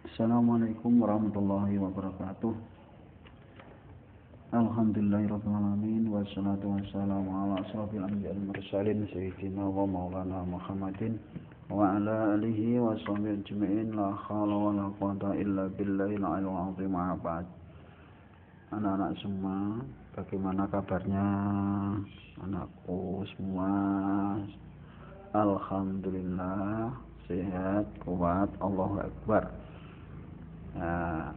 Assalamualaikum warahmatullahi wabarakatuh. Alhamdulillahirabbil alamin wassalatu wassalamu ala asrofil anbiya'i wal mursalin sayyidina wa maulana Muhammadin wa ala alihi wa sahbihi ajma'in. La haula wala quwwata illa billahil aliyyil azim. Ba'd. Anak-anak semua, bagaimana kabarnya? Anakku semua, alhamdulillah sehat, kuat, Allahu Akbar. Nah,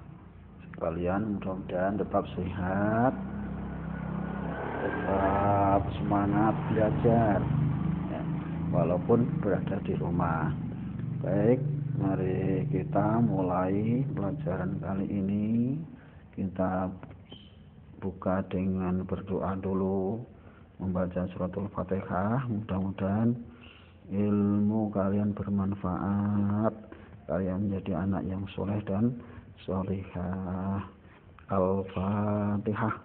sekalian mudah-mudahan tetap sehat, tetap semangat belajar ya, walaupun berada di rumah. Baik, mari kita mulai pelajaran kali ini. Kita buka dengan berdoa dulu, membaca suratul Fatihah. Mudah-mudahan ilmu kalian bermanfaat, kalian menjadi anak yang soleh dan solihah. Al-Fatihah.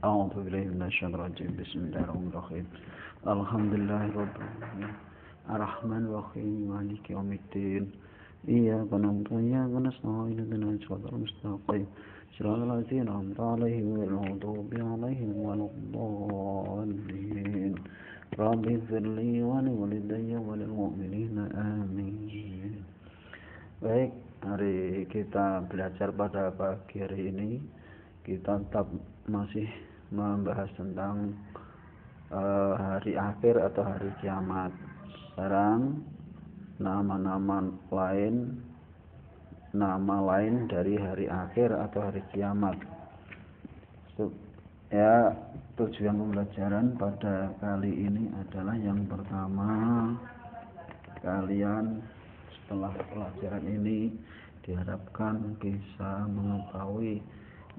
A'udzu billahi minasyaitonir rajim. Bismillahirrahmanirrahim. Alhamdulillahirabbil alamin. Arrahmanir rahim. Maliki yaumiddin. Iyyaka na'budu wa iyyaka nasta'in. Ihdinas siratal mustaqim. Shiratal ladzina an'amta 'alaihim ghairil maghdubi 'alaihim waladdallin. Rabbi firli wa liwalidayya wa lil mu'minina amin. Baik, mari kita belajar pada pagi hari ini. Kita tetap masih membahas tentang hari akhir atau hari kiamat. Sekarang nama lain dari hari akhir atau hari kiamat. Ya, tujuan pembelajaran pada kali ini adalah yang pertama, kalian setelah pelajaran ini diharapkan bisa mengetahui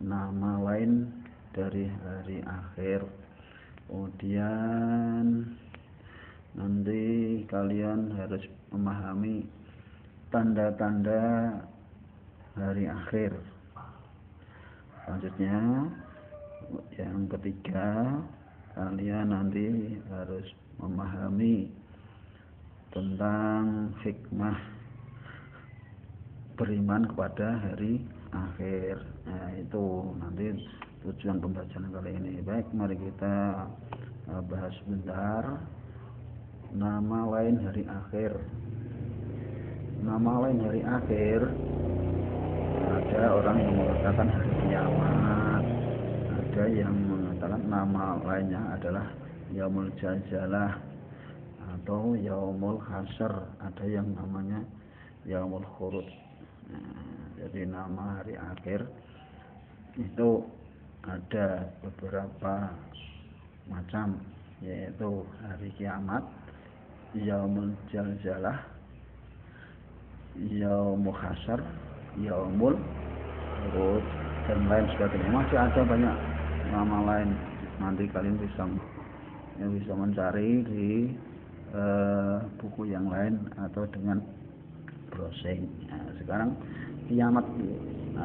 nama lain dari hari akhir. Kemudian nanti kalian harus memahami tanda-tanda hari akhir. Selanjutnya, yang ketiga, kalian nanti harus memahami tentang hikmah beriman kepada hari akhir. Nah, itu nanti tujuan pembelajaran kali ini. Baik, mari kita bahas sebentar nama lain hari akhir. Nama lain hari akhir, ada orang yang mengatakan hari kiamat, ada yang mengatakan nama lainnya adalah yaumul jalzalah atau yaumul hasyr, ada yang namanya yaumul khurud. Jadi nama hari akhir itu ada beberapa macam, yaitu hari kiamat, yaumul jalzalah, yaumul hasyr, yaumul khurud, dan lain sebagainya. Masih ada banyak nama lain, nanti kalian bisa mencari di buku yang lain atau dengan browsing. Nah, sekarang kiamat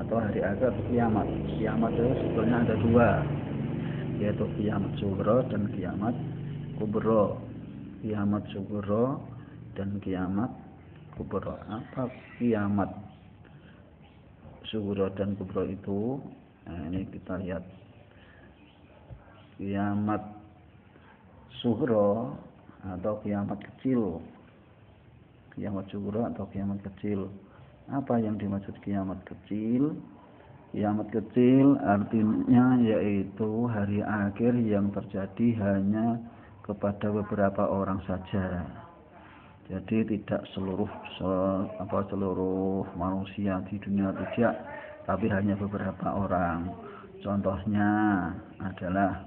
atau hari akhir kiamat. Kiamat itu sebetulnya ada dua, yaitu kiamat sughra dan kiamat kubra. Kiamat sughra dan kiamat kubra. Apa kiamat sughra dan kubra itu? Nah, ini kita lihat. Kiamat sughra atau kiamat kecil, kiamat sughra atau kiamat kecil. Apa yang dimaksud kiamat kecil? Kiamat kecil artinya yaitu hari akhir yang terjadi hanya kepada beberapa orang saja. Jadi tidak seluruh manusia di dunia, tidak, tapi hanya beberapa orang. Contohnya adalah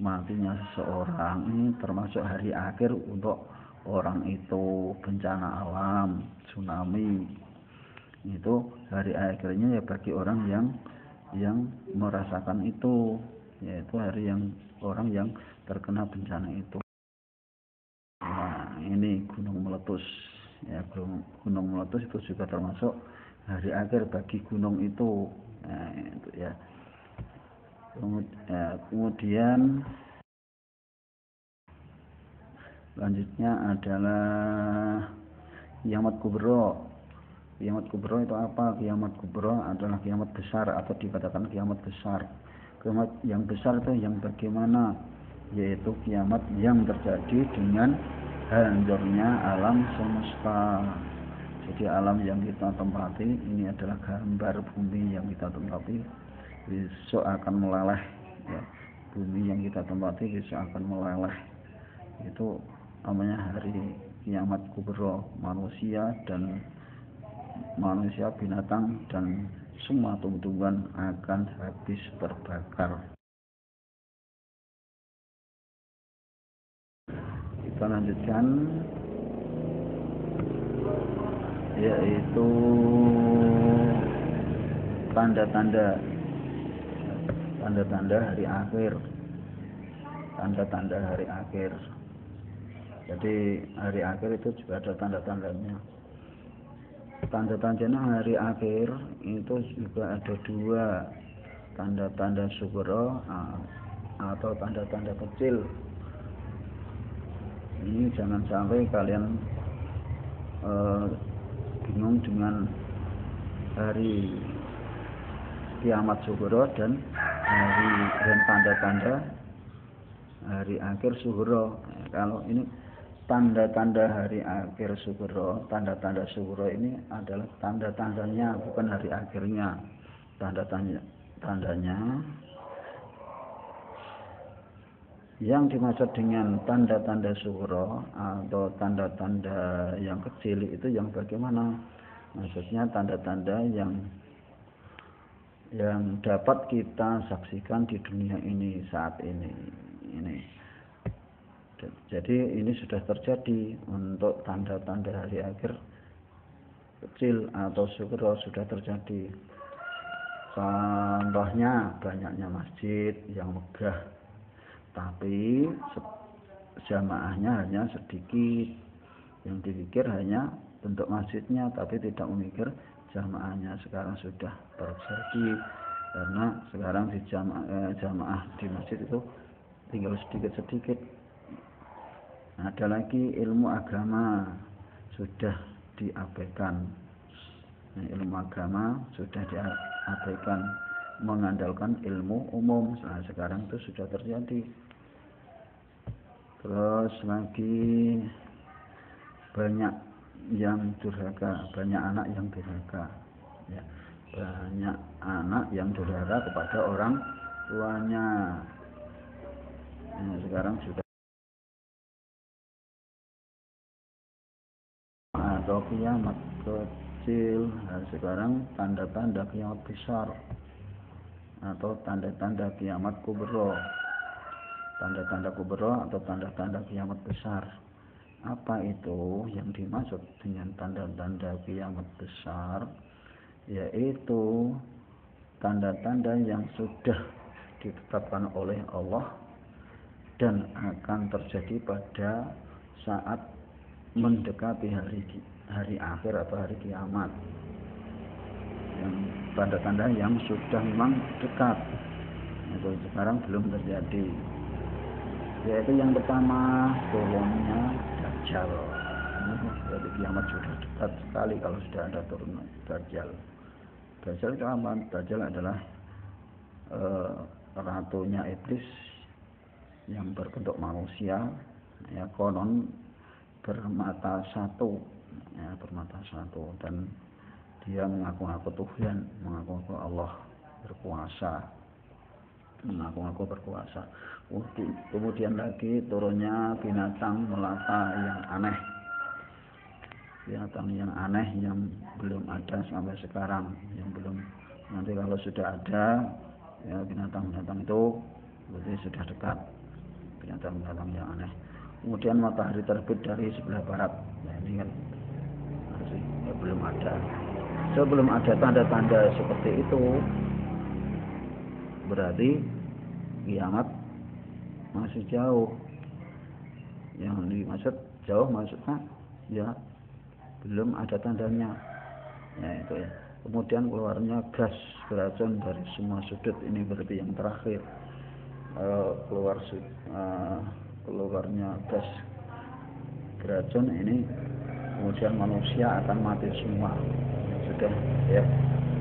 matinya seseorang, ini termasuk hari akhir untuk orang itu. Bencana alam, tsunami, itu hari akhirnya ya bagi orang yang merasakan itu, yaitu orang yang terkena bencana itu. Nah, ini gunung meletus ya, gunung meletus itu juga termasuk hari akhir bagi gunung itu. Nah, itu ya. Kemudian selanjutnya adalah kiamat kubra. Kiamat kubro itu apa? Kiamat kubro adalah kiamat besar atau dikatakan kiamat besar. Kiamat yang besar itu yang bagaimana? Yaitu kiamat yang terjadi dengan hancurnya alam semesta. Jadi alam yang kita tempati ini adalah gambar bumi yang kita tempati besok akan meleleh, ya. Bumi yang kita tempati besok akan meleleh. Itu namanya hari kiamat kubro. Manusia, binatang dan semua tumbuhan akan habis terbakar. Kita lanjutkan, yaitu tanda-tanda hari akhir. Tanda-tanda hari akhir. Jadi hari akhir itu juga ada tanda-tandanya. Tanda-tandanya hari akhir itu juga ada dua, tanda-tanda sugro atau tanda-tanda kecil. Ini jangan sampai kalian bingung dengan hari kiamat sugro dan tanda-tanda hari akhir sugro. Kalau ini tanda-tanda hari akhir sugro, tanda-tanda sugro ini adalah tanda-tandanya, bukan hari akhirnya. Tandanya yang dimaksud dengan tanda-tanda sugro atau tanda-tanda yang kecil itu yang bagaimana? Maksudnya tanda-tanda yang dapat kita saksikan di dunia ini saat ini. Jadi ini sudah terjadi untuk tanda-tanda hari akhir kecil atau sugro sudah terjadi. Contohnya banyaknya masjid yang megah, tapi jamaahnya hanya sedikit. Yang dipikir hanya bentuk masjidnya, tapi tidak memikir jamaahnya. Sekarang sudah terjadi karena sekarang di jamaah di masjid itu tinggal sedikit-sedikit. Ada lagi ilmu agama sudah diabaikan. Ilmu agama sudah diabaikan, mengandalkan ilmu umum. Sekarang itu sudah terjadi. Terus lagi banyak yang durhaka, banyak anak yang durhaka, ya. Banyak anak yang durhaka kepada orang tuanya. Sekarang sudah atau kiamat kecil. Sekarang tanda-tanda kiamat besar atau tanda-tanda kiamat kubro. Tanda-tanda kubro atau tanda-tanda kiamat besar. Apa itu yang dimaksud dengan tanda-tanda kiamat besar? Yaitu tanda-tanda yang sudah ditetapkan oleh Allah dan akan terjadi pada saat mendekati hari akhir atau hari kiamat. Yang tanda-tanda yang sudah memang dekat, itu sekarang belum terjadi. Yaitu yang pertama, turunnya Dajjal. Jadi kiamat sudah dekat sekali kalau sudah ada turun Dajjal. Dajjal itu apa? Dajjal adalah ratunya iblis yang berbentuk manusia, ya, konon bermata satu, dan dia mengaku-ngaku Tuhan, mengaku-ngaku Allah berkuasa, Kemudian lagi turunnya binatang melata yang aneh, yang belum ada sampai sekarang, yang belum. Nanti kalau sudah ada, ya, binatang-binatang itu berarti sudah dekat, binatang-binatang yang aneh. Kemudian matahari terbit dari sebelah barat. Nah, ini kan masih belum ada. Sebelum ada tanda-tanda seperti itu, berarti kiamat masih jauh. Yang dimaksud jauh maksudnya ya belum ada tandanya. Ya, itu ya. Kemudian keluarnya gas beracun dari semua sudut, ini berarti yang terakhir. Keluarnya gas beracun ini, kemudian manusia akan mati semua. sudah ya.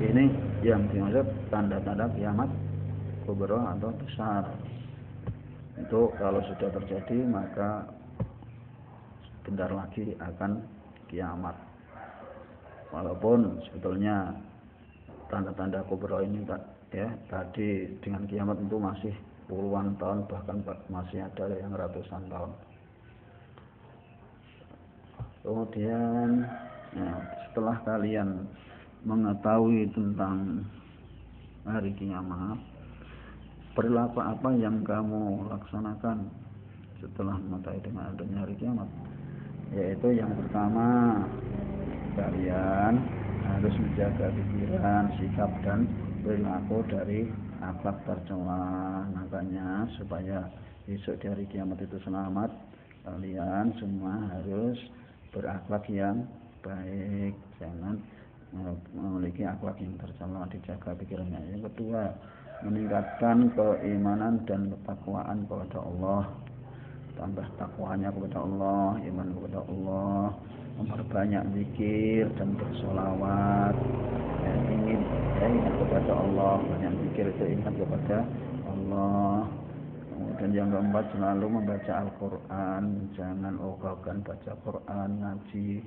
Ini yang dimaksud tanda-tanda kiamat kubra atau besar. Itu kalau sudah terjadi maka bentar lagi akan kiamat. Walaupun sebetulnya tanda-tanda kubra ini ya tadi dengan kiamat itu masih puluhan tahun, bahkan masih ada yang ratusan tahun. Kemudian ya, setelah kalian mengetahui tentang hari kiamat, perilaku apa yang kamu laksanakan setelah mengetahui dengan adanya hari kiamat? Yaitu yang pertama, kalian harus menjaga pikiran, sikap dan perilaku dari akhlak tercela. Makanya supaya besok di hari kiamat itu selamat, kalian semua harus berakhlak yang baik, jangan memiliki akhlak yang tercela, dijaga pikirannya. Yang kedua, meningkatkan keimanan dan ketakwaan kepada Allah, tambah takwanya kepada Allah, iman kepada Allah, memperbanyak zikir dan bersolawat, ya, ingat kepada Allah, banyak zikir itu ingat kepada Allah. Kemudian yang keempat, selalu membaca Al-Quran, jangan ogah-ogahan baca Quran, ngaji,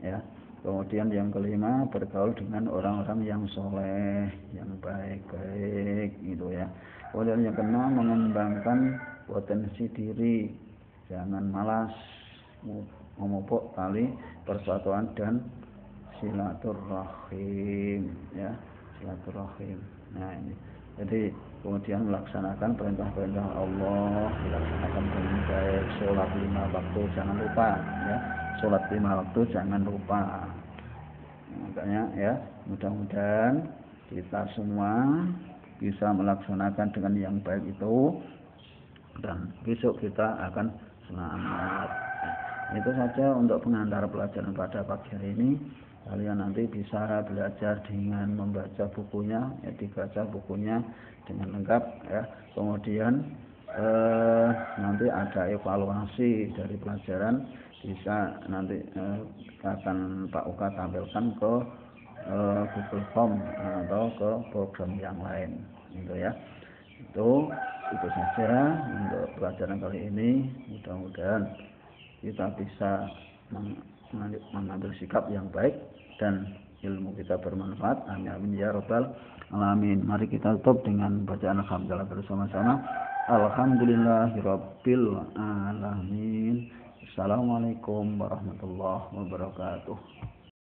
ya. Kemudian yang kelima, bergaul dengan orang-orang yang soleh, yang baik-baik, gitu ya. Kemudian yang keenam, mengembangkan potensi diri, jangan malas, memupuk tali persatuan dan silaturahim, ya, silaturahim. Nah ini, jadi kemudian melaksanakan perintah-perintah Allah, dilaksanakan dengan baik, sholat 5 waktu jangan lupa, ya, sholat 5 waktu jangan lupa. Makanya ya, mudah-mudahan kita semua bisa melaksanakan dengan yang baik itu, dan besok kita akan selamat. Itu saja untuk pengantar pelajaran pada pagi hari ini. Kalian nanti bisa belajar dengan membaca bukunya, ya, dibaca bukunya dengan lengkap, ya. Kemudian nanti ada evaluasi dari pelajaran, bisa nanti akan Pak Uka tampilkan ke Google Form atau ke program yang lain, gitu ya. Itu saja untuk pelajaran kali ini. Mudah-mudahan kita bisa mengambil sikap yang baik dan ilmu kita bermanfaat. Amin amin ya rabbal alamin. Mari kita tutup dengan bacaan alhamdulillah bersama-sama. Alhamdulillahirabbil alamin. Assalamualaikum warahmatullahi wabarakatuh.